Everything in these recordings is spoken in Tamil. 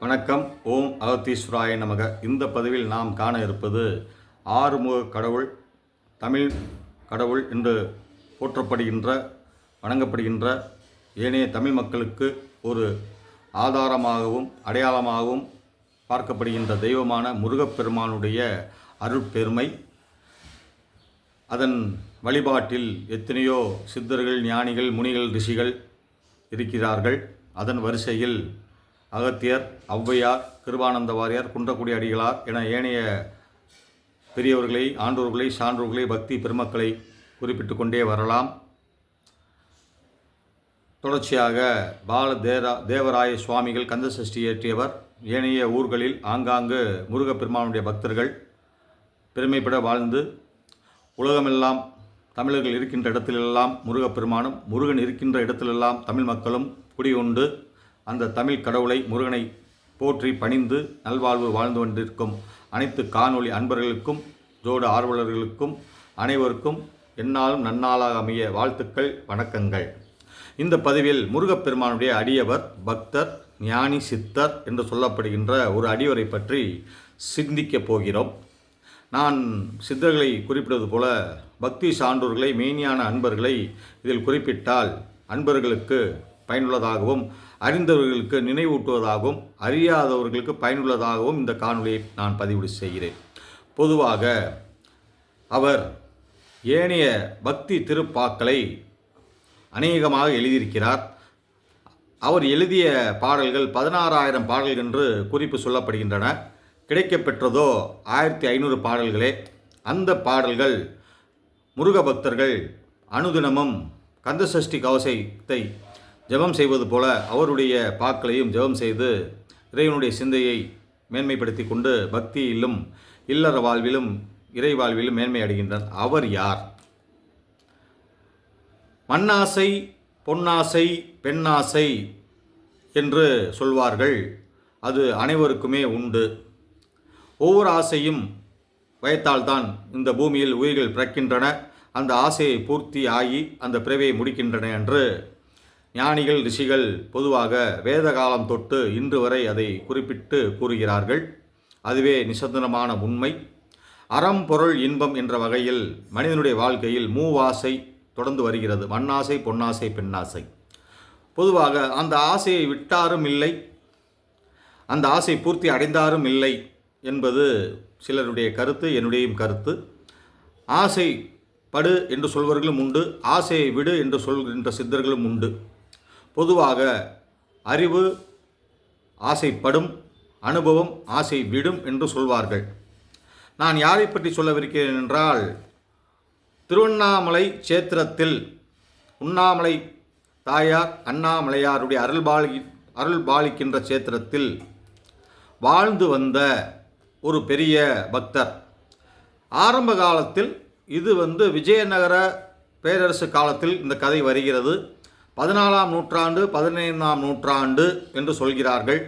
வணக்கம். ஓம் அகத்தீஸ்வராய நமக. இந்த பதிவில் நாம் காண இருப்பது ஆறுமுக கடவுள், தமிழ் கடவுள் என்று போற்றப்படுகின்ற, வணங்கப்படுகின்ற, ஏனைய தமிழ் மக்களுக்கு ஒரு ஆதாரமாகவும் அடையாளமாகவும் பார்க்கப்படுகின்ற தெய்வமான முருகப்பெருமானுடைய அருட்பெருமை. அதன் வழிபாட்டில் எத்தனையோ சித்தர்கள், ஞானிகள், முனிகள், ரிஷிகள் இருக்கிறார்கள். அதன் வரிசையில் அகத்தியர், ஔவையார், கிருபானந்த வாரியார், குன்றக்குடி அடிகளார் என ஏனைய பெரியவர்களை, ஆண்டோர்களை, சான்றோர்களை, பக்தி பெருமக்களை குறிப்பிட்டு கொண்டே வரலாம். தொடர்ச்சியாக தேவராய சுவாமிகள் கந்தசஷ்டி இயற்றியவர். ஏனைய ஊர்களில் ஆங்காங்கு முருகப்பெருமானுடைய பக்தர்கள் பெருமைப்பட வாழ்ந்து உலகமெல்லாம் தமிழர்கள் இருக்கின்ற இடத்திலெல்லாம் முருகப்பெருமானும், முருகன் இருக்கின்ற இடத்திலெல்லாம் தமிழ் மக்களும் குடிகொண்டு அந்த தமிழ் கடவுளை, முருகனை போற்றி பணிந்து நல்வாழ்வு வாழ்ந்து கொண்டிருக்கும் அனைத்து காணொளி அன்பர்களுக்கும், ஜோடு ஆர்வலர்களுக்கும் அனைவருக்கும் எந்நாளும் நன்னாளாக அமைய வாழ்த்துக்கள், வணக்கங்கள். இந்த பதிவில் முருகப்பெருமானுடைய அடியவர், பக்தர், ஞானி, சித்தர் என்று சொல்லப்படுகின்ற ஒரு அடியவரை பற்றி சிந்திக்கப் போகிறோம். நான் சித்தர்களை குறிப்பிடுவது போல பக்தி சான்றோர்களை, மெய்ஞான அன்பர்களை இதில் குறிப்பிட்டால் அன்பர்களுக்கு பயனுள்ளதாகவும், அறிந்தவர்களுக்கு நினைவூட்டுவதாகவும், அறியாதவர்களுக்கு பயனுள்ளதாகவும் இந்த காணொலியை நான் பதிவு செய்கிறேன். பொதுவாக அவர் ஏனைய பக்தி திருப்பாக்களை அநேகமாக எழுதியிருக்கிறார். அவர் எழுதிய பாடல்கள் 16,000 பாடல்கள் என்று குறிப்பு சொல்லப்படுகின்றன. கிடைக்கப்பெற்றதோ 1500 பாடல்களே. அந்த பாடல்கள் முருக பக்தர்கள் அனுதினமும் கந்தசஷ்டி கவசத்தை ஜெபம் செய்வது போல அவருடைய பாக்களையும் ஜெபம் செய்து இறைவனுடைய சிந்தையை மேன்மைப்படுத்தி கொண்டு பக்தியிலும் இல்லற வாழ்விலும் இறை வாழ்விலும் மேன்மை அடைகின்றார். அவர் யார்? மண்ணாசை, பொன்னாசை, பெண்ணாசை என்று சொல்வார்கள். அது அனைவருக்குமே உண்டு. ஒவ்வொரு ஆசையும் வயத்தால்தான் இந்த பூமியில் உயிர்கள் பிறக்கின்றன. அந்த ஆசையை பூர்த்தி ஆகி அந்த பிறவியை முடிக்கின்றன என்று ஞானிகள், ரிஷிகள் பொதுவாக வேத காலம் தொட்டு இன்று வரை அதை குறிப்பிட்டு கூறுகிறார்கள். அதுவே நிசந்தனமான உண்மை. அறம், பொருள், இன்பம் என்ற வகையில் மனிதனுடைய வாழ்க்கையில் மூவாசை தொடர்ந்து வருகிறது. மண்ணாசை, பொன்னாசை, பெண்ணாசை. பொதுவாக அந்த ஆசையை விட்டாரும் இல்லை, அந்த ஆசை பூர்த்தி அடைந்தாரும் இல்லை என்பது சிலருடைய கருத்து, என்னுடையும் கருத்து. ஆசை படு என்று சொல்வர்களும் உண்டு, ஆசையை விடு என்று சொல்கின்ற சித்தர்களும் உண்டு. பொதுவாக அறிவு ஆசைப்படும், அனுபவம் ஆசை விடும் என்று சொல்வார்கள். நான் யாரை பற்றி சொல்லவிருக்கிறேன் என்றால், திருவண்ணாமலை சேத்திரத்தில் உண்ணாமலை தாயார் அண்ணாமலையாருடைய அருள்பாலிக்கின்ற சேத்திரத்தில் வாழ்ந்து வந்த ஒரு பெரிய பக்தர். ஆரம்ப காலத்தில் இது விஜயநகர பேரரசு காலத்தில் இந்த கதை வருகிறது. 14ஆம் நூற்றாண்டு, 15ஆம் நூற்றாண்டு என்று சொல்கிறார்கள்.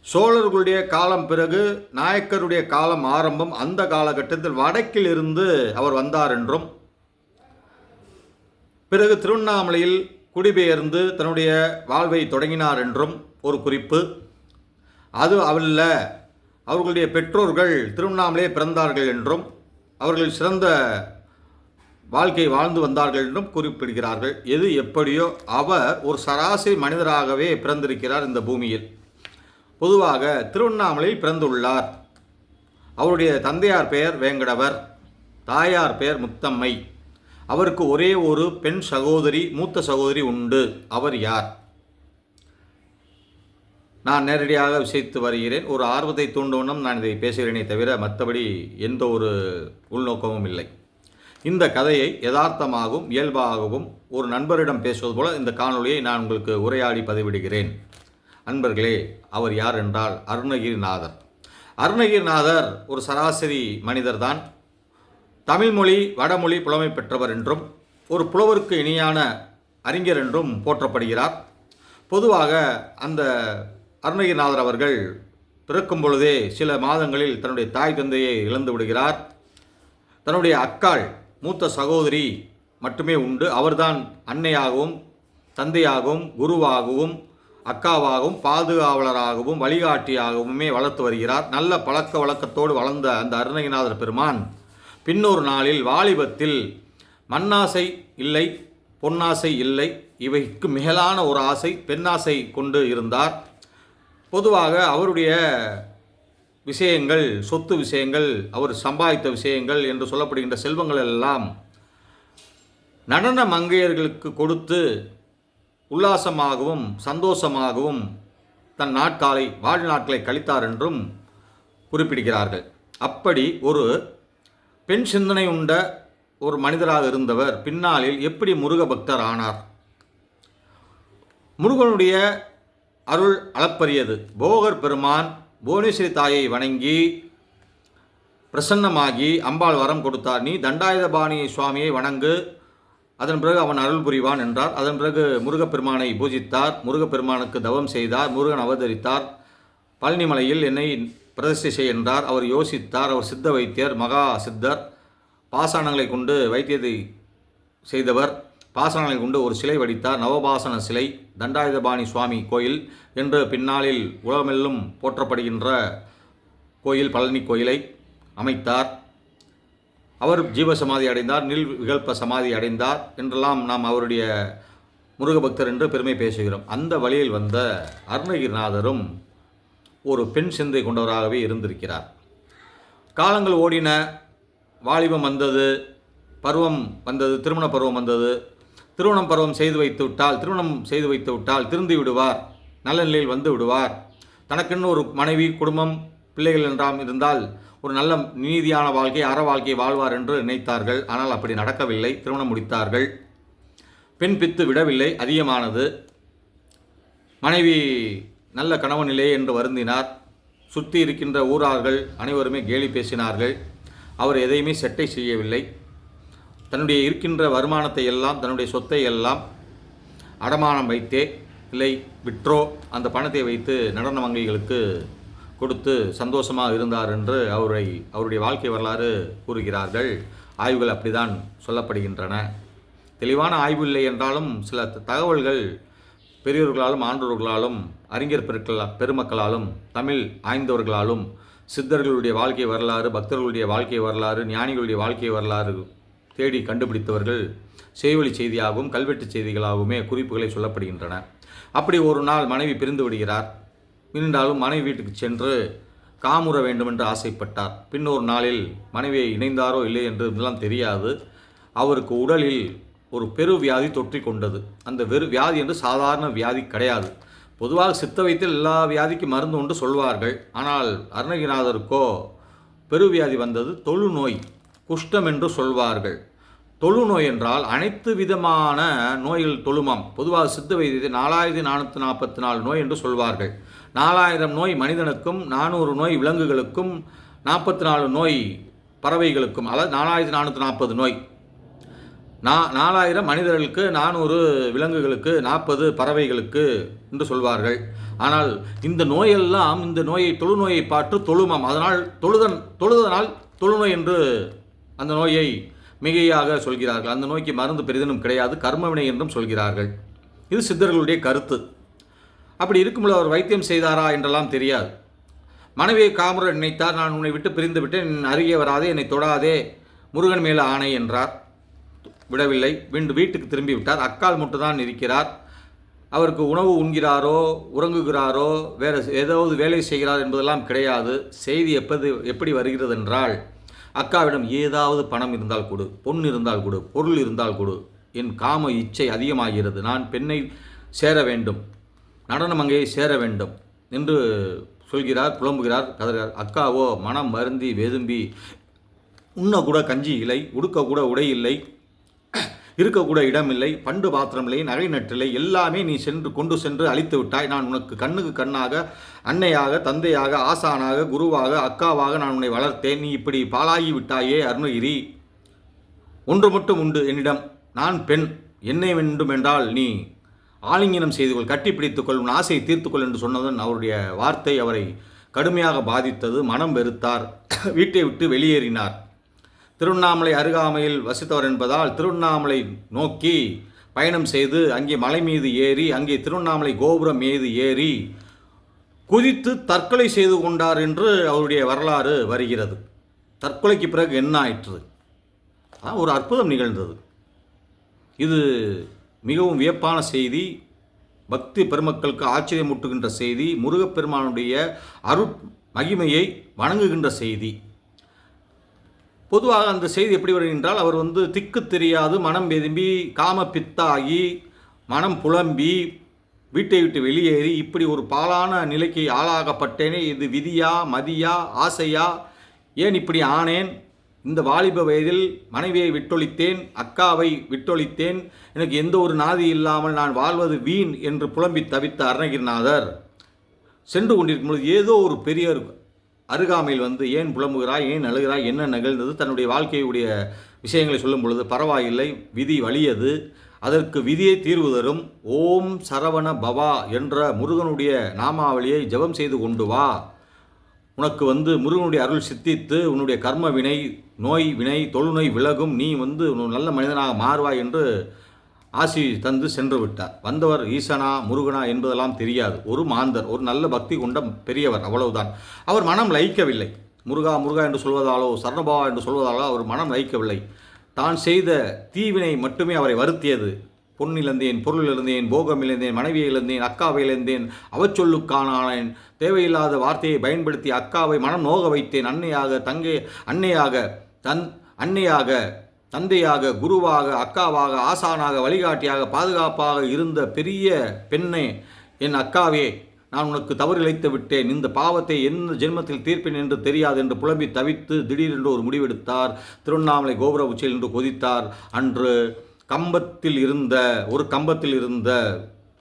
சோழர்களுடைய காலம் பிறகு நாயக்கருடைய காலம் ஆரம்பம். அந்த காலகட்டத்தில் வடக்கில் இருந்து அவர் வந்தார் என்றும், பிறகு திருவண்ணாமலையில் குடிபெயர்ந்து தன்னுடைய வாழ்வை தொடங்கினார் என்றும் ஒரு குறிப்பு. அது அல்ல, அவர்களுடைய பெற்றோர்கள் திருவண்ணாமலையே பிறந்தார்கள் என்றும், அவர்கள் சிறந்த வாழ்க்கை வாழ்ந்து வந்தார்கள் என்றும் குறிப்பிடுகிறார்கள். எது எப்படியோ அவர் ஒரு சராசரி மனிதராகவே பிறந்திருக்கிறார் இந்த பூமியில். பொதுவாக திருவண்ணாமலையில் பிறந்துள்ளார். அவருடைய தந்தையார் பெயர் வேங்கடவர், தாயார் பெயர் முத்தம்மை. அவருக்கு ஒரே ஒரு பெண் சகோதரி, மூத்த சகோதரி உண்டு. அவர் யார்? நான் நேரடியாக விசாரித்து வருகிறேன். ஒரு ஆர்வத்தை தூண்டுவனும் நான் இதை பேசுகிறேனே தவிர மற்றபடி எந்த ஒரு உள்நோக்கமும் இல்லை. இந்த கதையை யதார்த்தமாகவும் இயல்பாகவும் ஒரு நண்பரிடம் பேசுவது போல இந்த காணொலியை நான் உங்களுக்கு உரையாடி பதிவிடுகிறேன். அன்பர்களே, அவர் யார் என்றால் அருணகிரிநாதர். அருணகிரிநாதர் ஒரு சராசரி மனிதர்தான். தமிழ்மொழி, வடமொழி புலமை பெற்றவர் என்றும், ஒரு புலவருக்கு இணையான அறிஞர் என்றும் போற்றப்படுகிறார். பொதுவாக அந்த அருணகிரிநாதர் அவர்கள் பிறக்கும் பொழுதே சில மாதங்களில் தன்னுடைய தாய் தந்தையை இழந்து விடுகிறார். தன்னுடைய அக்காள், மூத்த சகோதரி மட்டுமே உண்டு. அவர்தான் அன்னையாகவும், தந்தையாகவும், குருவாகவும், அக்காவாகவும் பாதுகாவலராகவும் வழிகாட்டியாகவுமே வளர்த்து வருகிறார். நல்ல பழக்க வழக்கத்தோடு வளர்ந்த அந்த அருணகிரிநாதர் பெருமான் பின்னொரு நாளில் வாலிபத்தில் மண்ணாசை இல்லை, பொன்னாசை இல்லை, இவைக்கு மிகலான ஒரு ஆசை பெண்ணாசை கொண்டு இருந்தார். பொதுவாக அவருடைய விஷயங்கள், சொத்து விஷயங்கள், அவர் சம்பாதித்த விஷயங்கள் என்று சொல்லப்படுகின்ற செல்வங்கள் எல்லாம் நடன மங்கையர்களுக்கு கொடுத்து உல்லாசமாகவும் சந்தோஷமாகவும் தன் வாழ்நாட்களை கழித்தார் என்றும் குறிப்பிடுகிறார்கள். அப்படி ஒரு பெண் சிந்தனை உண்ட ஒரு மனிதராக இருந்தவர் பின்னாளில் எப்படி முருக பக்தர் ஆனார்? முருகனுடைய அருள் அளப்பரியது. போகர் பெருமான் புவனேஸ்வரி தாயை வணங்கி பிரசன்னமாகி அம்பாள் வரம் கொடுத்தார். நீ தண்டாயுதபாணி சுவாமியை வணங்கு, அதன் பிறகு அவன் அருள் புரிவான் என்றார். அதன் பிறகு முருகப்பெருமானை பூஜித்தார். முருகப்பெருமானுக்கு தவம் செய்தார். முருகன் அவதரித்தார். பழனிமலையில் என்னை பிரதிஷ்டை செய் என்றார். அவர் யோசித்தார். அவர் சித்த வைத்தியர், மகா சித்தர், பாசாணங்களை கொண்டு வைத்தியத்தை செய்தவர். பாசாணங்களை கொண்டு ஒரு சிலை வடித்தார். நவபாசன சிலை, தண்டாயுதபாணி சுவாமி கோயில் என்று பின்னாளில் உலகமெல்லும் போற்றப்படுகின்ற கோயில், பழனி கோயிலை அமைத்தார். அவர் ஜீவசமாதி அடைந்தார், நீல் விகல்ப சமாதி அடைந்தார் என்றெல்லாம் நாம் அவருடைய முருகபக்தர் என்று பெருமை பேசுகிறோம். அந்த வழியில் வந்த அருணகிரிநாதரும் ஒரு பெண் சிந்தை கொண்டவராகவே இருந்திருக்கிறார். காலங்கள் ஓடின, வாலிபம் வந்தது, பருவம் வந்தது, திருமண பருவம் வந்தது. திருமணம் செய்து வைத்து விட்டால் திருந்தி விடுவார், நல்ல நிலையில் வந்து விடுவார். தனக்கென்று ஒரு மனைவி, குடும்பம், பிள்ளைகள் என்றாம் இருந்தால் ஒரு நல்ல நீதியான வாழ்க்கை, அற வாழ்க்கை வாழ்வார் என்று நினைத்தார்கள். ஆனால் அப்படி நடக்கவில்லை. திருமணம் முடித்தார்கள். பெண் பித்து விடவில்லை, அதிகமானது. மனைவி நல்ல கணவன் நிலை என்று வருந்தினார். சுற்றி இருக்கின்ற ஊரார்கள் அனைவருமே கேலி பேசினார்கள். அவர் எதையுமே செட்டை செய்யவில்லை. தன்னுடைய இருக்கின்ற வருமானத்தை எல்லாம், தன்னுடைய சொத்தை எல்லாம் அடமானம் வைத்தே, இல்லை விற்றோ அந்த பணத்தை வைத்து நடன மங்கைகளுக்கு கொடுத்து சந்தோஷமாக இருந்தார் என்று அவருடைய வாழ்க்கை வரலாறு கூறுகிறார்கள். ஆய்வுகள் அப்படிதான் சொல்லப்படுகின்றன. தெளிவான ஆய்வு இல்லை என்றாலும் சில தகவல்கள் பெரியவர்களாலும், ஆண்டோர்களாலும், அறிஞர் பெருமக்களாலும், தமிழ் ஆய்ந்தவர்களாலும், சித்தர்களுடைய வாழ்க்கை வரலாறு, பக்தர்களுடைய வாழ்க்கை வரலாறு, ஞானிகளுடைய வாழ்க்கை வரலாறு தேடி கண்டுபிடித்தவர்கள் செய்வழி செய்தியாகவும் கல்வெட்டு செய்திகளாகவுமே குறிப்புகளை சொல்லப்படுகின்றன. அப்படி ஒரு நாள் மனைவி பிரிந்து விடுகிறார். இருந்தாலும் மனைவி வீட்டுக்கு சென்று காமுற வேண்டும் என்று ஆசைப்பட்டார். பின்னொரு நாளில் மனைவியை இணைந்தாரோ இல்லை என்று இதெல்லாம் தெரியாது. அவருக்கு உடலில் ஒரு பெரு வியாதி தொற்றி கொண்டது. அந்த வியாதி என்று சாதாரண வியாதி கிடையாது. பொதுவாக சித்த வைத்தியில் எல்லா வியாதிக்கும் மருந்து உண்டு சொல்வார்கள். ஆனால் அருணகிரிநாதருக்கோ பெருவியாதி வந்தது. தொழுநோய், குஷ்டம் என்று சொல்வார்கள். தொழுநோய் என்றால் அனைத்து விதமான நோய்கள் தொழுமாம். பொதுவாக சித்த வைத்தியத்தை 4444 நோய் என்று சொல்வார்கள். 4000 நோய் மனிதனுக்கும், 400 நோய் விலங்குகளுக்கும், 44 நோய் பறவைகளுக்கும், அதாவது 4440 நோய். 4000 மனிதர்களுக்கு, 400 விலங்குகளுக்கு, 40 பறவைகளுக்கு என்று சொல்வார்கள். ஆனால் இந்த நோயெல்லாம், இந்த தொழுநோயை பாற்று தொழுமாம். அதனால் தொழுதனால் தொழுநோய் என்று அந்த நோயை மிகையாக சொல்கிறார்கள். அந்த நோய்க்கு மருந்து பெரிதனும் கிடையாது, கர்மவினை என்றும் சொல்கிறார்கள். இது சித்தர்களுடைய கருத்து. அப்படி இருக்கும்போது அவர் வைத்தியம் செய்தாரா என்றெல்லாம் தெரியாது. மனைவியை காமுற நினைத்தார். நான் உன்னை விட்டு பிரிந்து விட்டேன், அருகே வராதே, என்னை தொடாதே, முருகன் மேலே ஆணை என்றார். விடவில்லை. வீட்டுக்கு திரும்பி விட்டார். அக்கால் மட்டும்தான் இருக்கிறார். அவருக்கு உணவு உண்கிறாரோ, உறங்குகிறாரோ, வேறு ஏதாவது வேலை செய்கிறார் என்பதெல்லாம் கிடையாது. செய்தி எப்படி வருகிறது என்றால், அக்காவிடம் ஏதாவது பணம் இருந்தால் கொடு, பொன் இருந்தால் கொடு, பொருள் இருந்தால் கொடு, என் காம இச்சை அதிகமாகிறது, நான் பெண்ணை சேர வேண்டும், நடன மங்கையை சேர வேண்டும் என்று சொல்கிறார், புலம்புகிறார், கதறார். அக்காவோ மனம் வருந்தி வெதும்பி, உண்ணக்கூட கஞ்சி இல்லை, உடுக்கக்கூட உடை இல்லை, இருக்கக்கூட இடமில்லை, பண்டு பாத்திரமில்லை, நகை நற்றில்லை, எல்லாமே நீ கொண்டு சென்று அழித்து விட்டாய். நான் உனக்கு கண்ணுக்கு கண்ணாக, அன்னையாக, தந்தையாக, ஆசானாக, குருவாக, அக்காவாக நான் உன்னை வளர்த்தேன். நீ இப்படி பாழாகி விட்டாயே அருணகிரி. ஒன்று மட்டும் உண்டு என்னிடம், நான் பெண், என்னை வேண்டும் என்றால் நீ ஆலிங்கனம் செய்து கொள், கட்டிப்பிடித்துக்கொள், உன் ஆசையை தீர்த்துக்கொள் என்று சொன்னதன் அவருடைய வார்த்தை அவரை கடுமையாக பாதித்தது. மனம் வெறுத்தார். வீட்டை விட்டு வெளியேறினார். திருவண்ணாமலை அருகாமையில் வசித்தவர் என்பதால் திருவண்ணாமலை நோக்கி பயணம் செய்து அங்கே மலை மீது ஏறி அங்கே திருவண்ணாமலை கோபுரம் மீது ஏறி குதித்து தற்கொலை செய்து கொண்டார் என்று அவருடைய வரலாறு வருகிறது. தற்கொலைக்கு பிறகு என்ன ஆயிற்று? ஒரு அற்புதம் நிகழ்ந்தது. இது மிகவும் வியப்பான செய்தி, பக்தி பெருமக்களுக்கு ஆச்சரியமூட்டுகின்ற செய்தி, முருகப்பெருமானுடைய அருட் மகிமையை வணங்குகின்ற செய்தி. பொதுவாக அந்த செய்தி எப்படி வருகின்றால், அவர் திக்கு தெரியாது, மனம் வெதும்பி, காம பித்தாகி, மனம் புலம்பி, வீட்டை விட்டு வெளியேறி இப்படி ஒரு பாழான நிலைக்கு ஆளாகப்பட்டேனே, இது விதியா மதியா ஆசையா, ஏன் இப்படி ஆனேன், இந்த வாலிப வயதில் மனைவியை விட்டொழித்தேன், அக்காவை விட்டொழித்தேன், எனக்கு எந்த ஒரு நாதி இல்லாமல் நான் வாழ்வது வீண் என்று புலம்பி தவித்த அருணகிரிநாதர் சென்று கொண்டிருக்கும் பொழுது ஏதோ ஒரு பெரியவர் அருகாமையில் ஏன் புலம்புகிறாய், ஏன் அழுகிறாய், என்ன நிகழ்ந்தது, தன்னுடைய வாழ்க்கையுடைய விஷயங்களை சொல்லும் பொழுது, பரவாயில்லை, விதி வலியது, அதற்கு விதியை தீர்வு தரும், ஓம் சரவண பவா என்ற முருகனுடைய நாமாவளியை ஜெபம் செய்து கொண்டு வா, உனக்கு முருகனுடைய அருள் சித்தித்து உன்னுடைய கர்ம வினை, நோய் வினை, தொழுநோய் விலகும், நீ நல்ல மனிதனாக மாறுவாய் என்று ஆசி தந்து சென்று விட்டார். வந்தவர் ஈசனா முருகனா என்பதெல்லாம் தெரியாது, ஒரு மாந்தர், ஒரு நல்ல பக்தி கொண்ட பெரியவர், அவ்வளவுதான். அவர் மனம் லயிக்கவில்லை. முருகா முருகா என்று சொல்வதாலோ சரணபவா என்று சொல்வதாலோ அவர் மனம் லயிக்கவில்லை. தான் செய்த தீவினை மட்டுமே அவரை வருத்தியது. பொன்னிழந்தேன், பொருள் இழந்தேன், போகம் இழந்தேன், மனைவியை இழந்தேன், அக்காவை இழந்தேன், அவச்சொல்லுக்கானேன், தேவையில்லாத வார்த்தையை பயன்படுத்தி அக்காவை மனம் நோக வைத்தேன், அன்னையாக தந்தையாக, குருவாக, அக்காவாக, ஆசானாக, வழிகாட்டியாக, பாதுகாப்பாக இருந்த பெரிய பெண்ணே, என் அக்காவே, நான் உனக்கு தவறு இழைத்து விட்டேன், இந்த பாவத்தை எந்த ஜென்மத்தில் தீர்ப்பேன் என்று தெரியாது என்று புலம்பி தவித்து திடீரென்று ஒரு முடிவெடுத்தார். திருவண்ணாமலை கோபுர உச்சியில் என்று கொதித்தார். அன்று ஒரு கம்பத்தில் இருந்த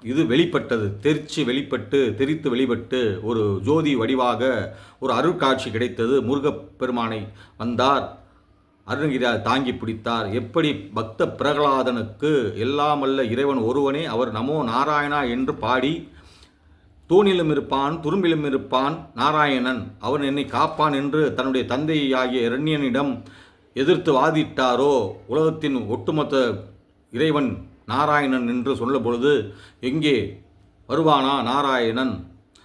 இது வெளிப்பட்டது, தெரித்து வெளிப்பட்டு ஒரு ஜோதி வடிவாக ஒரு அருட்காட்சி கிடைத்தது. முருகப்பெருமானை வந்தார், அருணகிரியார் தாங்கி பிடித்தார். எப்படி பக்த பிரகலாதனுக்கு எல்லாமல்ல இறைவன் ஒருவனே, அவர் நமோ நாராயணா என்று பாடி, தூணிலும் இருப்பான் துரும்பிலும் இருப்பான் நாராயணன், அவன் என்னை காப்பான் என்று தன்னுடைய தந்தையாகிய இரண்யனிடம் எதிர்த்து வாதிட்டாரோ, உலகத்தின் ஒட்டுமொத்த இறைவன் நாராயணன் என்று சொல்ல பொழுது, எங்கே வருவானா நாராயணன்,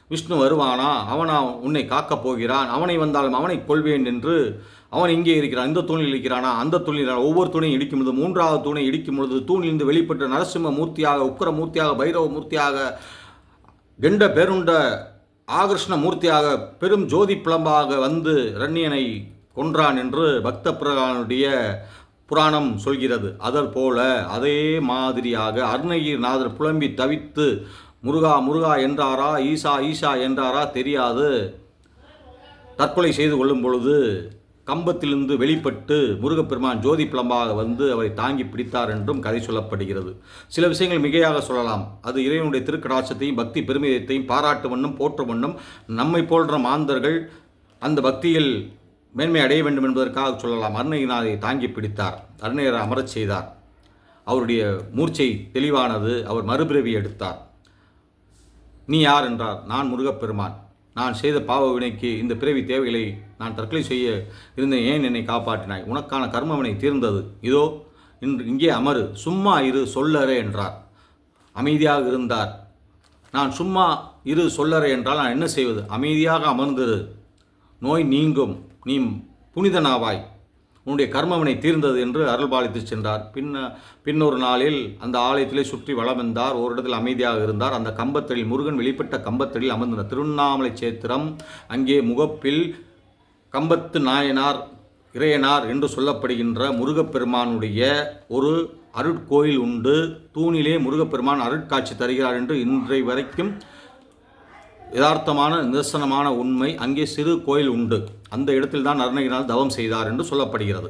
விஷ்ணு வருவானா, அவனா உன்னை காக்கப் போகிறான், அவனை வந்தாலும் அவனை கொள்வேன் என்று அவன் இங்கே இருக்கிறான், இந்த தூணில் இருக்கிறானா, அந்த தூணில், ஒவ்வொரு தூணையும் இடிக்கும் பொழுது, மூன்றாவது தூணை இடிக்கும் பொழுது தூணிலிருந்து வெளிப்பட்ட நரசிம்ம மூர்த்தியாக, உக்கர மூர்த்தியாக, பைரவ மூர்த்தியாக, கெண்ட பேருண்ட ஆகிருஷ்ண மூர்த்தியாக, பெரும் ஜோதி பிளம்பாக இரண்யனை கொன்றான் என்று பக்த பிரகலாதனுடைய புராணம் சொல்கிறது. அதற்போல அதே மாதிரியாக அருணகிரிநாதர் புலம்பி தவித்து முருகா முருகா என்றாரா, ஈசா ஈசா என்றாரா தெரியாது, தற்கொலை செய்து கொள்ளும் பொழுது கம்பத்திலிருந்து வெளிப்பட்டு முருகப்பெருமான் ஜோதி பிளம்பாக அவரை தாங்கி பிடித்தார் என்றும் கதை சொல்லப்படுகிறது. சில விஷயங்கள் மிகையாக சொல்லலாம். அது இறைவனுடைய திருக்கடாட்சத்தையும் பக்தி பெருமிதத்தையும் பாராட்டு வண்ணம் போற்ற வண்ணம் நம்மை போன்ற மாந்தர்கள் அந்த பக்தியில் மேன்மை அடைய வேண்டும் என்பதற்காக சொல்லலாம். அருணகிரிநாதை தாங்கி பிடித்தார், அருணகிரி அமரச் செய்தார், அவருடைய மூர்ச்சை தெளிவானது, அவர் மறுபிறவி எடுத்தார். நீ யார் என்றார். நான் முருகப்பெருமான், நான் செய்த பாவ வினைக்கு இந்த பிறவி தேவைகளை நான் தற்கொலை செய்ய இருந்தேன், ஏன் என்னை காப்பாற்றினாய், உனக்கான கர்மவினை தீர்ந்தது, இதோ இங்கே அமரு, சும்மா இரு சொல்லறே என்றார். அமைதியாக இருந்தார். நான் சும்மா இரு சொல்லறே என்றால் நான் என்ன செய்வது, அமைதியாக அமர்ந்திரு, நோய் நீங்கும், நீ புனிதனாவாய், உன்னுடைய கர்மவினை தீர்ந்தது என்று அருள்பாலித்து சென்றார். பின்னொரு நாளில் அந்த ஆலயத்திலே சுற்றி வலம் வந்தார். ஒரு இடத்தில் அமைதியாக இருந்தார். அந்த கம்பத்தடியில், முருகன் வெளிப்பட்ட கம்பத்தடியில் அமர்ந்தார். திருவண்ணாமலை சேத்திரம், அங்கே முகப்பில் கம்பத்து நாயனார் இறையனார் என்று சொல்லப்படுகின்ற முருகப்பெருமானுடைய ஒரு அருட்கோயில் உண்டு. தூணிலே முருகப்பெருமான் அருட்காட்சி தருகிறார் என்று இன்றை வரைக்கும் யதார்த்தமான நிதர்சனமான உண்மை. அங்கே சிறு கோயில் உண்டு. அந்த இடத்தில் தான் அருணகிரிநாதர் தவம் செய்தார் என்று சொல்லப்படுகிறது.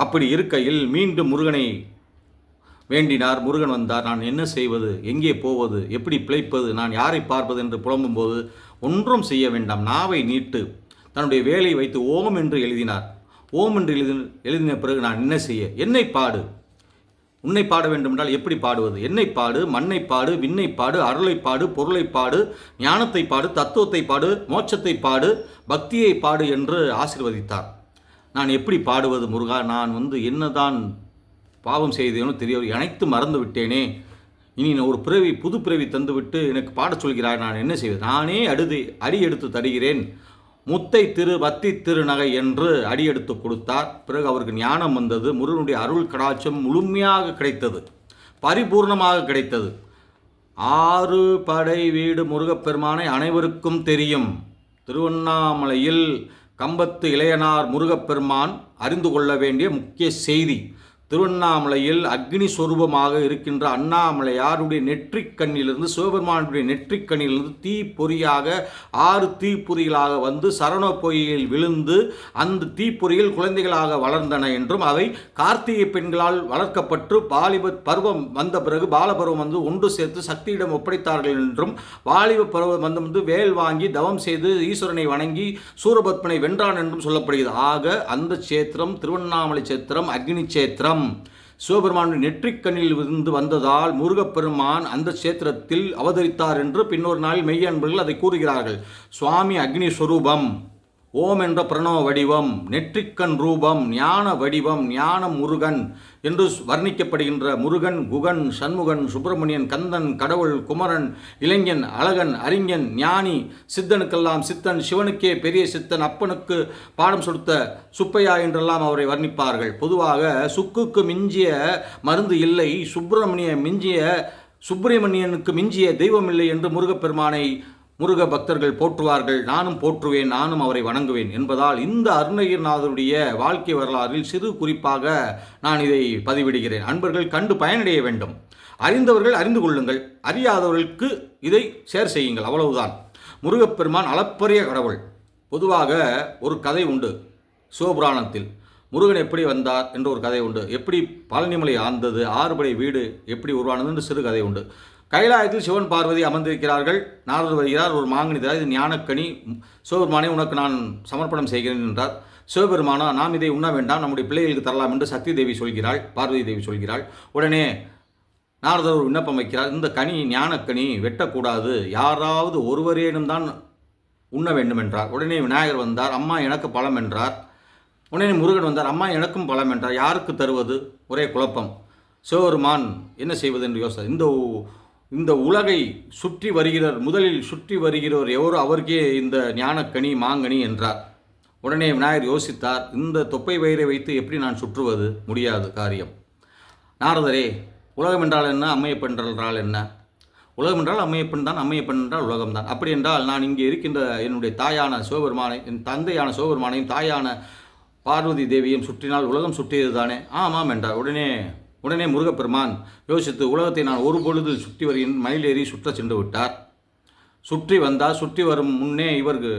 அப்படி இருக்கையில் மீண்டும் முருகனை வேண்டினார். முருகன் வந்தார். நான் என்ன செய்வது, எங்கே போவது, எப்படி பிழைப்பது, நான் யாரை பார்ப்பது என்று புலம்பும்போது, ஒன்றும் செய்ய வேண்டாம், நாவை நீட்டு தன்னுடைய வேலையை வைத்து ஓம் என்று எழுதினார். ஓம் என்று எழுதின பிறகு நான் என்ன செய்ய, என்னை பாடு, உன்னை பாட வேண்டும் என்றால் எப்படி பாடுவது, என்னை பாடு, மண்ணை பாடு, விண்ணை பாடு, அருளை பாடு, பொருளை பாடு, ஞானத்தை பாடு, தத்துவத்தை பாடு, மோட்சத்தை பாடு, பக்தியை பாடு என்று ஆசீர்வதித்தார். நான் எப்படி பாடுவது முருகா, நான் என்னதான் பாவம் செய்தேனோ தெரியவில்லை, அனைத்து மறந்து விட்டேனே, இனி நான் ஒரு புது பிறவி தந்துவிட்டு எனக்கு பாடச் சொல்கிறாய், நான் என்ன செய்வது? நானே அடி எடுத்து தருகிறேன், முத்தை திரு வத்தி திருநகை என்று அடி எடுத்து கொடுத்தார். பிறகு அவருக்கு ஞானம் வந்தது. முருகனுடைய அருள் கடாட்சம் முழுமையாக கிடைத்தது, பரிபூர்ணமாக கிடைத்தது. 6 படை வீடு முருகப்பெருமானை அனைவருக்கும் தெரியும். திருவண்ணாமலையில் கம்பத்து இளையனார் முருகப்பெருமான் அறிந்து கொள்ள வேண்டிய முக்கிய செய்தி, திருவண்ணாமலையில் அக்னி சொரூபமாக இருக்கின்ற அண்ணாமலையாருடைய நெற்றிக் கண்ணிலிருந்து, சிவபெருமானுடைய நெற்றிக் கண்ணிலிருந்து தீப்பொறியாக 6 தீப்பொறிகளாக வந்து சரண பொய்யில் விழுந்து அந்த தீப்பொறிகள் குழந்தைகளாக வளர்ந்தன என்றும், அவை கார்த்திகை பெண்களால் வளர்க்கப்பட்டு வாலிப பருவம் வந்த பிறகு பாலபருவம் வந்து ஒன்று சேர்த்து சக்தியிடம் ஒப்படைத்தார்கள் என்றும், வாலிப பருவம் வந்து வேல் வாங்கி தவம் செய்து ஈஸ்வரனை வணங்கி சூரபத்மனை வென்றான் என்றும் சொல்லப்படுகிறது. ஆக அந்த சேத்திரம் திருவண்ணாமலை சேத்திரம் அக்னி சேத்திரம். சிவபெருமானுடைய நெற்றிக்கண்ணில் இருந்து வந்ததால் முருகப்பெருமான் அந்த சேத்திரத்தில் அவதரித்தார் என்று பின்னொரு நாளில் மெய்யன்பர்கள் அதை கூறுகிறார்கள். சுவாமி அக்னி ஸ்வரூபம், ஓம் என்ற பிரணவ வடிவம், நெற்றிக்கண் ரூபம், ஞான வடிவம், ஞான முருகன் என்று வர்ணிக்கப்படுகின்ற முருகன், குகன், சண்முகன், சுப்பிரமணியன், கந்தன், கடவுள், குமரன், இளைஞன், அழகன், அறிஞன், ஞானி, சித்தனுக்கெல்லாம் சித்தன், சிவனுக்கே பெரிய சித்தன், அப்பனுக்கு பாடம் சொடுத்த சுப்பையா என்றெல்லாம் அவரை வர்ணிப்பார்கள். பொதுவாக சுக்குக்கு மிஞ்சிய மருந்து இல்லை, சுப்பிரமணியனுக்கு மிஞ்சிய தெய்வம் இல்லை என்று முருகப்பெருமானை முருக பக்தர்கள் போற்றுவார்கள். நானும் போற்றுவேன், நானும் அவரை வணங்குவேன் என்பதால் இந்த அருணகிரிநாதருடைய வாழ்க்கை வரலாறில் சிறு குறிப்பாக நான் இதை பதிவிடுகிறேன். அன்பர்கள் கண்டு பயனடைய வேண்டும். அறிந்தவர்கள் அறிந்து கொள்ளுங்கள், அறியாதவர்களுக்கு இதை ஷேர் செய்யுங்கள், அவ்வளவுதான். முருகப்பெருமான் அளப்பரிய கடவுள். பொதுவாக ஒரு கதை உண்டு சிவபுராணத்தில், முருகன் எப்படி வந்தார் என்ற ஒரு கதை உண்டு. எப்படி பழனிமலை ஆழ்ந்தது, 6 படை வீடு எப்படி உருவானது என்று சிறு கதை உண்டு. கைலாயத்தில் சிவன் பார்வதி அமர்ந்திருக்கிறார்கள். நாரதர் வருகிறார், ஒரு மாங்கனி தரார், இது ஞானக்கனி, சிவபெருமானை உனக்கு நான் சமர்ப்பணம் செய்கிறேன் என்றார். சிவபெருமானா, நாம் இதை உண்ண வேண்டாம், நம்முடைய பிள்ளைகளுக்கு தரலாம் என்று சக்தி தேவி சொல்கிறாள், பார்வதி தேவி சொல்கிறாள். உடனே நாரதர் ஒரு விண்ணப்பம் வைக்கிறார், இந்த கனி ஞானக்கனி வெட்டக்கூடாது, யாராவது ஒருவரேனும் தான் உண்ண வேண்டும் என்றார். உடனே விநாயகர் வந்தார், அம்மா எனக்கு பழம் என்றார். உடனே முருகன் வந்தார், அம்மா எனக்கும் பழம் என்றார். யாருக்கு தருவது? ஒரே குழப்பம். சிவபெருமான் என்ன செய்வது என்று யோசித்தார். இந்த உலகை சுற்றி வருகிறார், முதலில் சுற்றி வருகிறவர் எவரோ அவருக்கே இந்த ஞானக்கனி மாங்கனி என்றார். உடனே விநாயகர் யோசித்தார், இந்த தொப்பை வயிறை வைத்து எப்படி நான் சுற்றுவது? முடியாது காரியம். நாரதரே, உலகம் என்றால் என்ன, அம்மையப்பன் என்றால் என்ன? உலகம் என்றால் அம்மையப்பன் தான், அம்மையப்பன் என்றால் உலகம்தான். அப்படி என்றால் நான் இங்கே இருக்கின்ற என்னுடைய தாயான சிவபெருமானை, என் தந்தையான சிவபெருமானையும் தாயான பார்வதி தேவியும் சுற்றினால் உலகம் சுற்றியது தானே? ஆமாம் என்றார். உடனே முருகப்பெருமான் யோசித்து, உலகத்தை நான் ஒரு பொழுதில் சுற்றி வருகின்ற மயிலேறி சுற்ற சென்று விட்டார். சுற்றி வந்தார். சுற்றி வரும் முன்னே இவருக்கு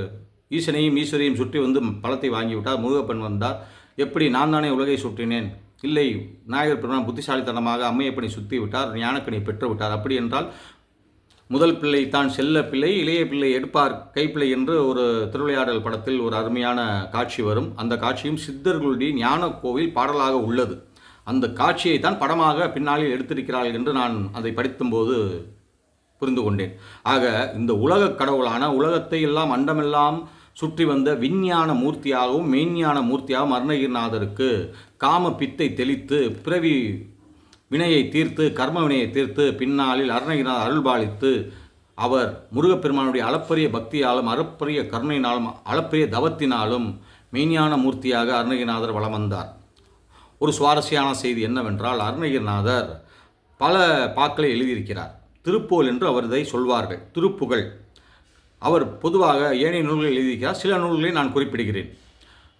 ஈசனையும் ஈஸ்வரையும் சுற்றி வந்து பழத்தை வாங்கிவிட்டார். முருகப்பன் வந்தார், எப்படி நான் தானே உலகை சுற்றினேன்? இல்லை, விநாயகர் பெருமான் புத்திசாலித்தனமாக அம்மையப்பனை சுற்றி விட்டார், ஞானக்கனை பெற்று விட்டார். அப்படி என்றால் முதல் பிள்ளை தான் செல்ல பிள்ளை, இளைய பிள்ளை எடுப்பார் கைப்பிள்ளை என்று ஒரு திருவிளையாடல் படத்தில் ஒரு அருமையான காட்சி வரும். அந்த காட்சியும் சித்தர்களுடைய ஞான கோவில் பாடலாக உள்ளது. அந்த காட்சியை தான் படமாக பின்னாளில் எடுத்திருக்கிறார்கள் என்று நான் அதை படிக்கும்போது புரிந்து கொண்டேன். ஆக இந்த உலக கடவுளான, உலகத்தை எல்லாம் அண்டமெல்லாம் சுற்றி வந்த விஞ்ஞான மூர்த்தியாகவும் மெய்ஞான மூர்த்தியாகவும் அருணகிரிநாதருக்கு காம பித்தை தெளித்து பிறவி வினையை தீர்த்து, கர்ம வினையை தீர்த்து, பின்னாளில் அருணகிரிநாதர் அருள்பாலித்து அவர் முருகப்பெருமானுடைய அளப்பரிய பக்தியாலும் அளப்பரிய கருணையினாலும் அளப்பரிய தவத்தினாலும் மெய்ஞான மூர்த்தியாக அருணகிரிநாதர் வலம் வந்தார். ஒரு சுவாரஸ்யமான செய்தி என்னவென்றால், அருணகிரிநாதர் பல பாக்களை எழுதியிருக்கிறார். திருப்போல் என்று அவர் இதை சொல்வார்கள், திருப்புகழ். அவர் பொதுவாக ஏனைய நூல்களை எழுதியிருக்கிறார். சில நூல்களை நான் குறிப்பிடுகிறேன்.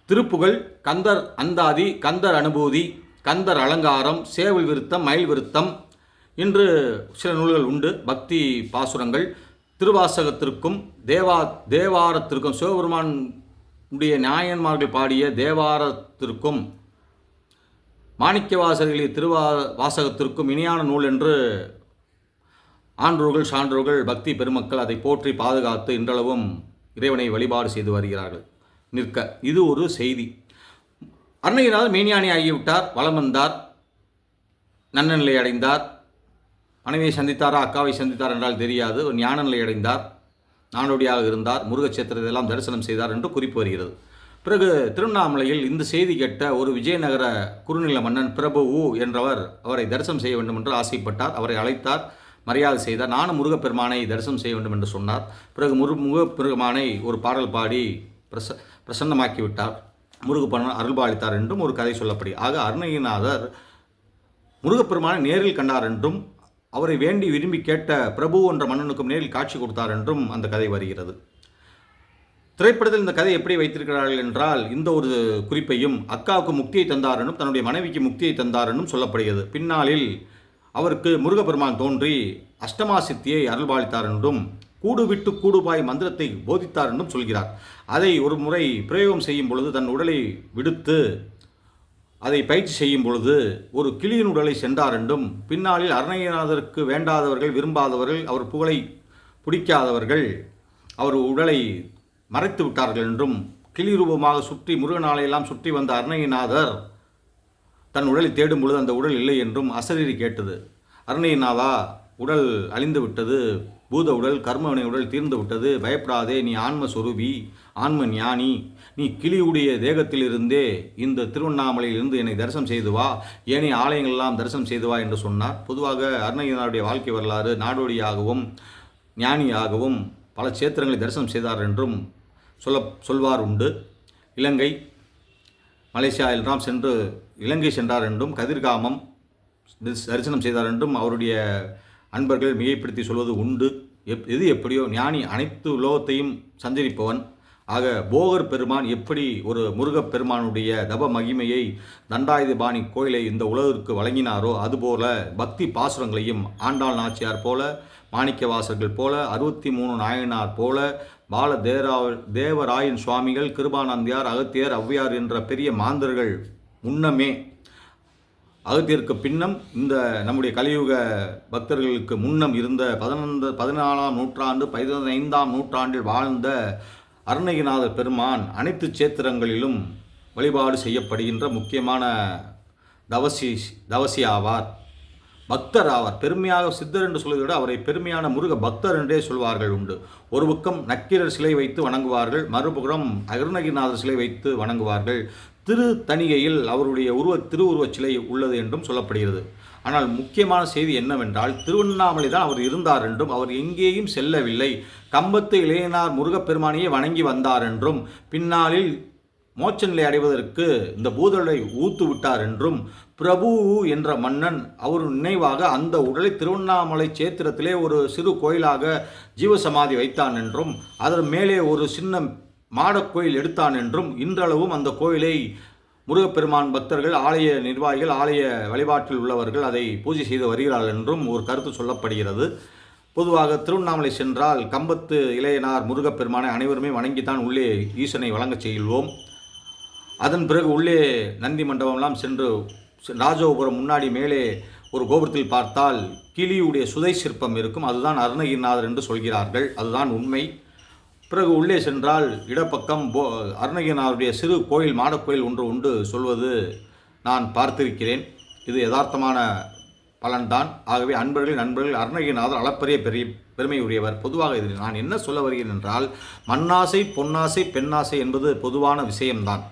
திருப்புகழ், கந்தர் அந்தாதி, கந்தர் அனுபூதி, கந்தர் அலங்காரம், சேவல் விருத்தம், மயில் விருத்தம் என்று சில நூல்கள் உண்டு. பக்தி பாசுரங்கள். திருவாசகத்திற்கும் தேவாரத்திற்கும், சிவபெருமானுடைய நாயன்மார்கள் பாடிய தேவாரத்திற்கும் மாணிக்கவாசகர்களே திருவாசகத்திற்கும் இணையான நூல் என்று ஆன்றோர்கள் சான்றோர்கள் பக்தி பெருமக்கள் அதை போற்றி பாதுகாத்து இன்றளவும் இறைவனை வழிபாடு செய்து வருகிறார்கள் நிற்க. இது ஒரு செய்தி. அருணகிரிநாதர் மெய்ஞானி ஆகிவிட்டார், வலம் வந்தார், நல்ல நிலை அடைந்தார். மனைவியை சந்தித்தாரா அக்காவை சந்தித்தார் என்றால் தெரியாது. ஒரு ஞான நிலை அடைந்தார், நாடோடியாக இருந்தார், முருகச்சேத்திரத்தை எல்லாம் தரிசனம் செய்தார் என்று குறிப்பு வருகிறது. பிறகு திருவண்ணாமலையில் இந்த செய்தி கேட்ட ஒரு விஜயநகர குறுநில மன்னன் பிரபுவு என்றவர் அவரை தரிசனம் செய்ய வேண்டும் என்று ஆசைப்பட்டார். அவரை அழைத்தார், மரியாதை செய்தார். நானும் முருகப்பெருமானை தரிசனம் செய்ய வேண்டும் என்று சொன்னார். பிறகு முருகப்பெருமானை ஒரு பாடல் பாடி பிரசன்னமாக்கிவிட்டார். முருகப்பெருமான் அருள்பாலித்தார் என்றும் ஒரு கதை சொல்லப்படி. ஆக அருணகிரிநாதர் முருகப்பெருமானை நேரில் கண்டார் என்றும் அவரை வேண்டி விரும்பி கேட்ட பிரபு என்ற மன்னனுக்கும் நேரில் காட்சி கொடுத்தார் என்றும் அந்த கதை வருகிறது. திரைப்படத்தில் இந்த கதை எப்படி வைத்திருக்கிறார்கள் என்றால், இந்த ஒரு குறிப்பையும் அக்காவுக்கு முக்தியை தந்தார் என்றும் தன்னுடைய மனைவிக்கு முக்தியை தந்தார் என்றும் சொல்லப்படுகிறது. பின்னாளில் அவருக்கு முருகப்பெருமான் தோன்றி அஷ்டமா சித்தியை அருள்பாலித்தார் என்றும் கூடு விட்டு கூடுபாய் மந்திரத்தை போதித்தார் என்றும் சொல்கிறார். அதை ஒரு முறை பிரயோகம் செய்யும் பொழுது தன் உடலை விடுத்து அதை பயிற்சி செய்யும் பொழுது ஒரு கிளியின் உடலை சென்றார் என்றும், பின்னாளில் அருணகிரிநாதருக்கு வேண்டாதவர்கள், விரும்பாதவர்கள், அவர் புகழை பிடிக்காதவர்கள் அவர் உடலை மறைத்து விட்டார்கள் என்றும், கிளி ரூபமாக சுற்றி முருகனாலையெல்லாம் சுற்றி வந்த அருணகிரிநாதர் தன் உடலை தேடும் பொழுது அந்த உடல் இல்லை என்றும் அசரீரி கேட்டது. அருணகிரிநாதா, உடல் அழிந்து விட்டது, பூத உடல், கர்மவினை உடல் தீர்ந்து விட்டது, பயப்படாதே, நீ ஆன்ம சொரூபி, ஆன்ம ஞானி, நீ கிளியுடைய தேகத்திலிருந்தே இந்த திருவண்ணாமலையிலிருந்து என்னை தரிசனம் செய்து வா, ஏனைய ஆலயங்களெல்லாம் தரிசனம் செய்து வா என்று சொன்னார். பொதுவாக அருணகிரிநாதருடைய வாழ்க்கை வரலாறு நாடோடியாகவும் ஞானியாகவும் பல சேத்திரங்களை தரிசனம் செய்தார் என்றும் சொல்வார் உண்டு. இலங்கை, மலேசியா எல்லாம் சென்று இலங்கை சென்றார் என்றும் கதிர்காமம் தரிசனம் செய்தார் என்றும் அவருடைய அன்பர்கள் மிகைப்படுத்தி சொல்வது உண்டு. எது எப்படியோ ஞானி அனைத்து உலோகத்தையும் சஞ்சரிப்பவன். ஆக போகர் பெருமான் எப்படி ஒரு முருகப்பெருமானுடைய தப மகிமையை தண்டாயுதபாணி கோயிலை இந்த உலகிற்கு வழங்கினாரோ, அதுபோல பக்தி பாசுரங்களையும் ஆண்டாள் நாச்சியார் போல, மாணிக்கவாசர்கள் போல, 63 நாயனார் போல, பால தேவராயன் சுவாமிகள், கிருபானந்தியார், அகத்தியர், ஔவையார் என்ற பெரிய மாந்தர்கள் முன்னமே, அகத்தியருக்கு பின்னம், இந்த நம்முடைய கலியுக பக்தர்களுக்கு முன்னம் இருந்த 14ஆம் நூற்றாண்டு 15ஆம் நூற்றாண்டில் வாழ்ந்த அருணகிரிநாதர் பெருமான் அனைத்து சேத்திரங்களிலும் வழிபாடு செய்யப்படுகின்ற முக்கியமான தவசி ஆவார், பக்தர் ஆவார். பெருமையாக சித்தர் என்று சொல்வதை விட அவரை பெருமையான முருக பக்தர் என்றே சொல்வார்கள் உண்டு. ஒரு பக்கம் நக்கீரர் சிலை வைத்து வணங்குவார்கள், மறுபுறம் அருணகிரிநாதர் சிலை வைத்து வணங்குவார்கள். தணிகையில் அவருடைய திருவுருவச் சிலை உள்ளது என்றும் சொல்லப்படுகிறது. ஆனால் முக்கியமான செய்தி என்னவென்றால், திருவண்ணாமலை தான் அவர் இருந்தார் என்றும், அவர் எங்கேயும் செல்லவில்லை, கம்பத்து இளையனார் முருகப்பெருமானையே வணங்கி வந்தார் என்றும், பின்னாளில் மோட்ச நிலை அடைவதற்கு இந்த பூதலை ஊத்து விட்டார் என்றும், பிரபு என்ற மன்னன் அவர் நினைவாக அந்த உடலை திருவண்ணாமலை சேத்திரத்திலே ஒரு சிறு கோயிலாக ஜீவசமாதி வைத்தான் என்றும், அதன் மேலே ஒரு சின்ன மாடக்கோயில் எடுத்தான் என்றும், இன்றளவும் அந்த கோயிலை முருகப்பெருமான் பக்தர்கள், ஆலய நிர்வாகிகள், ஆலய வழிபாட்டில் உள்ளவர்கள் அதை பூஜை செய்து வருகிறார்கள் என்றும் ஒரு கருத்து சொல்லப்படுகிறது. பொதுவாக திருவண்ணாமலை சென்றால் கம்பத்து இளையனார் முருகப்பெருமானை அனைவருமே வணங்கித்தான் உள்ளே ஈசனை வழங்கச் செய்வோம். அதன் பிறகு உள்ளே நந்தி மண்டபம்லாம் சென்று ராஜகோபுரம் முன்னாடி மேலே ஒரு கோபுரத்தில் பார்த்தால் கிளியுடைய சுதை சிற்பம் இருக்கும். அதுதான் அருணகிரிநாதர் என்று சொல்கிறார்கள். அதுதான் உண்மை. பிறகு உள்ளே சென்றால் இடப்பக்கம் அருணகிரிநாதருடைய சிறு கோயில், மாடக்கோயில் ஒன்று உண்டு சொல்வது நான் பார்த்திருக்கிறேன். இது யதார்த்தமான பலன்தான். ஆகவே நண்பர்கள் அருணகிரிநாதர் அளப்பரிய பெருமை உரியவர். பொதுவாக இதில் நான் என்ன சொல்ல வருகிறேன் என்றால், மண்ணாசை, பொன்னாசை, பெண்ணாசை என்பது பொதுவான விஷயம்தான்.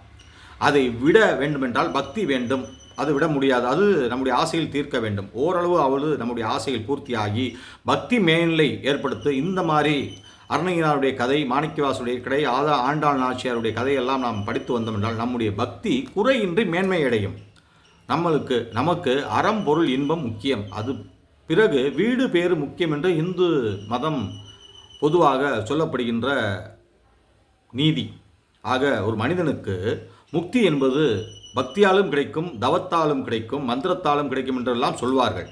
அதை விட வேண்டுமென்றால் பக்தி வேண்டும். அது விட முடியாது. அது நம்முடைய ஆசையில் தீர்க்க வேண்டும். ஓரளவு நம்முடைய ஆசையில் பூர்த்தியாகி பக்தி மேல்நிலை ஏற்படுத்த இந்த மாதிரி அருணகிரிநாதருடைய கதை, மாணிக்கவாசருடைய கதை, ஆண்டாள் நாச்சியாருடைய கதையெல்லாம் நாம் படித்து வந்தோம் என்றால் நம்முடைய பக்தி குறையின்றி மேன்மையடையும். நமக்கு அறம், பொருள், இன்பம் முக்கியம். அது பிறகு வீடு பேறு முக்கியம் என்று இந்து மதம் பொதுவாக சொல்லப்படுகின்ற நீதி. ஆக ஒரு மனிதனுக்கு முக்தி என்பது பக்தியாலும் கிடைக்கும், தவத்தாலும் கிடைக்கும், மந்திரத்தாலும் கிடைக்கும் என்றெல்லாம் சொல்வார்கள்.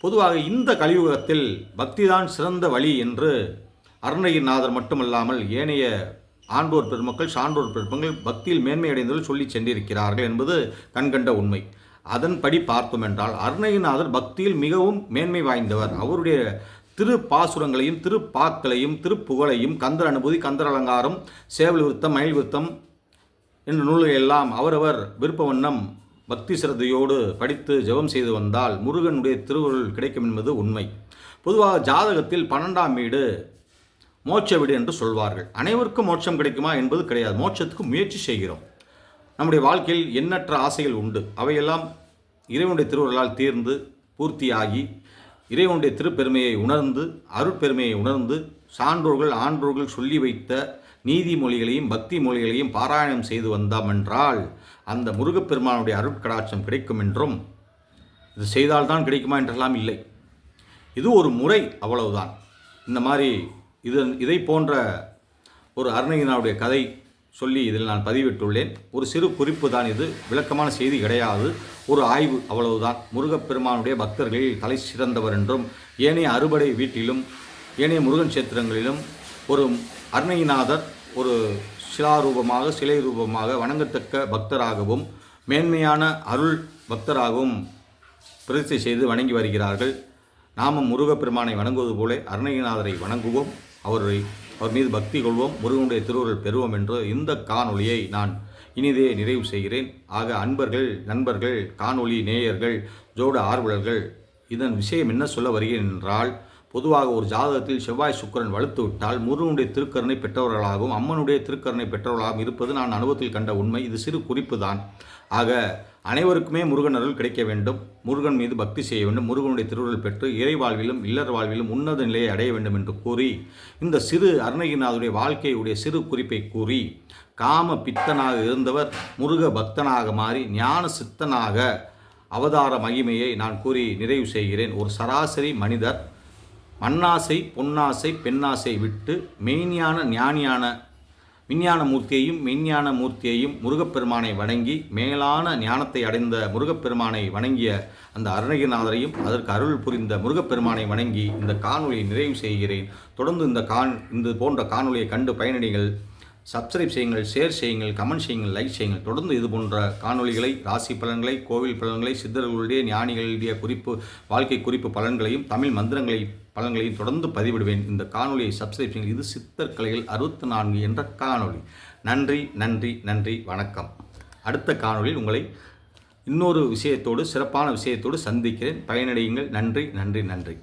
பொதுவாக இந்த கலியுகத்தில் பக்திதான் சிறந்த வழி என்று அருணகிரிநாதர் மட்டுமல்லாமல் ஏனைய ஆண்டோர் பெருமக்கள், சான்றோர் பெருமக்கள் பக்தியில் மேன்மையடைந்தவர்கள் சொல்லி சென்றிருக்கிறார்கள் என்பது கண்கண்ட உண்மை. அதன்படி பார்த்தோம் என்றால் அருணகிரிநாதர் பக்தியில் மிகவும் மேன்மை வாய்ந்தவர். அவருடைய திருப்பாசுரங்களையும் திருப்பாக்களையும் திருப்புகழையும் கந்தர் அனுபூதி, கந்தர் அலங்காரம், சேவல் விருத்தம், மயில் விருத்தம் என்ற நூல்கள் எல்லாம் அவரவர் விருப்பவண்ணம் பக்தி சிரத்தையோடு படித்து ஜெபம் செய்து வந்தால் முருகனுடைய திருவுருள் கிடைக்கும் என்பது உண்மை. பொதுவாக ஜாதகத்தில் 12ஆம் வீடு மோட்ச வீடு என்று சொல்வார்கள். அனைவருக்கும் மோட்சம் கிடைக்குமா என்பது கிடையாது. மோட்சத்துக்கு முயற்சி செய்கிறோம். நம்முடைய வாழ்க்கையில் எண்ணற்ற ஆசைகள் உண்டு. அவையெல்லாம் இறைவனுடைய திருவருளால் தீர்ந்து பூர்த்தியாகி இறைவனுடைய திருப்பெருமையை உணர்ந்து அருட்பெருமையை உணர்ந்து சான்றோர்கள் ஆன்றோர்கள் சொல்லி வைத்த நீதிமொழிகளையும் பக்தி மொழிகளையும் பாராயணம் செய்து வந்தோம் என்றால் அந்த முருகப்பெருமானுடைய அருட்கடாட்சம் கிடைக்கும் என்றும், இது செய்தால்தான் கிடைக்குமா என்றெல்லாம் இல்லை. இது ஒரு முறை, அவ்வளவுதான். இந்த மாதிரி இதை போன்ற ஒரு அருணகிரிநாதருடைய கதை சொல்லி இதில் நான் பதிவிட்டுள்ளேன். ஒரு சிறு குறிப்பு தான் இது, விளக்கமான செய்தி கிடையாது, ஒரு ஆய்வு, அவ்வளவுதான். முருகப்பெருமானுடைய பக்தர்களில் தலை சிறந்தவர் என்றும் ஏனைய அறுபடை வீட்டிலும் ஏனைய முருகன் சேத்திரங்களிலும் ஒரு அருணகிரிநாதர் ஒரு சிலாரூபமாக சிலை ரூபமாக வணங்கத்தக்க பக்தராகவும் மேன்மையான அருள் பக்தராகவும் பிரதிஷ்டை செய்து வணங்கி வருகிறார்கள். நாமும் முருகப்பெருமானை வணங்குவது போல அருணகிரிநாதரை வணங்குவோம், அவர் மீது பக்தி கொள்வோம், முருகனுடைய திருவருள் பெறுவோம் என்று இந்த காணொளியை நான் இனிதே நிறைவு செய்கிறேன். ஆக அன்பர்கள், நண்பர்கள், காணொளி நேயர்கள், ஜோட ஆர்வலர்கள், இதன் விஷயம் என்ன சொல்ல வருகிறேன் என்றால், பொதுவாக ஒரு ஜாதகத்தில் செவ்வாய் சுக்கிரன் வலுத்து விட்டால் முருகனுடைய திருக்கருணை பெற்றவர்களாகவும் அம்மனுடைய திருக்கருணை பெற்றவர்களாகவும் இருப்பது நான் அனுபவத்தில் கண்ட உண்மை. இது சிறு குறிப்பு தான். ஆக அனைவருக்குமே முருகன் அருள் கிடைக்க வேண்டும், முருகன் மீது பக்தி செய்ய வேண்டும், முருகனுடைய திருவுருள் பெற்று இறை வாழ்விலும் இல்லற வாழ்விலும் உன்னத நிலையை அடைய வேண்டும் என்று கூறி இந்த சிறு அருணகிரிநாதருடைய வாழ்க்கையுடைய சிறு குறிப்பை கூறி காம பித்தனாக இருந்தவர் முருக பக்தனாக மாறி ஞான சித்தனாக அவதார மகிமையை நான் கூறி நிறைவு செய்கிறேன். ஒரு சராசரி மனிதர் மண்ணாசை பொன்னாசை பெண்ணாசை விட்டு மெய்ஞான ஞானியான விஞ்ஞான மூர்த்தியையும் மெய்ஞான மூர்த்தியையும் முருகப்பெருமானை வணங்கி மேலான ஞானத்தை அடைந்த முருகப்பெருமானை வணங்கிய அந்த அருணகிரிநாதரையும் அதற்கு அருள் புரிந்த முருகப்பெருமானை வணங்கி இந்த காணொலியை நிறைவு செய்கிறேன். தொடர்ந்து இந்த போன்ற காணொலியை கண்டு பயனடைகள். சப்ஸ்கிரைப் செய்யுங்கள், ஷேர் செய்யுங்கள், கமெண்ட் செய்யுங்கள், லைக் செய்யுங்கள். தொடர்ந்து இது போன்ற காணொலிகளை, ராசி பலன்களை, கோவில் பலன்களை, சித்தர்களுடைய ஞானிகளுடைய குறிப்பு வாழ்க்கை குறிப்பு பலன்களையும் தமிழ் மந்திரங்களை பலன்களையும் தொடர்ந்து பதிவிடுவேன். இந்த காணொலியை சப்ஸ்கிரைப் செய்யுங்கள். இது சித்தர் கலைகள் 64 என்ற காணொலி. நன்றி நன்றி நன்றி, வணக்கம். அடுத்த காணொலியில் உங்களை இன்னொரு விஷயத்தோடு சிறப்பான விஷயத்தோடு சந்திக்கிறேன். பயனடையுங்கள். நன்றி நன்றி நன்றி.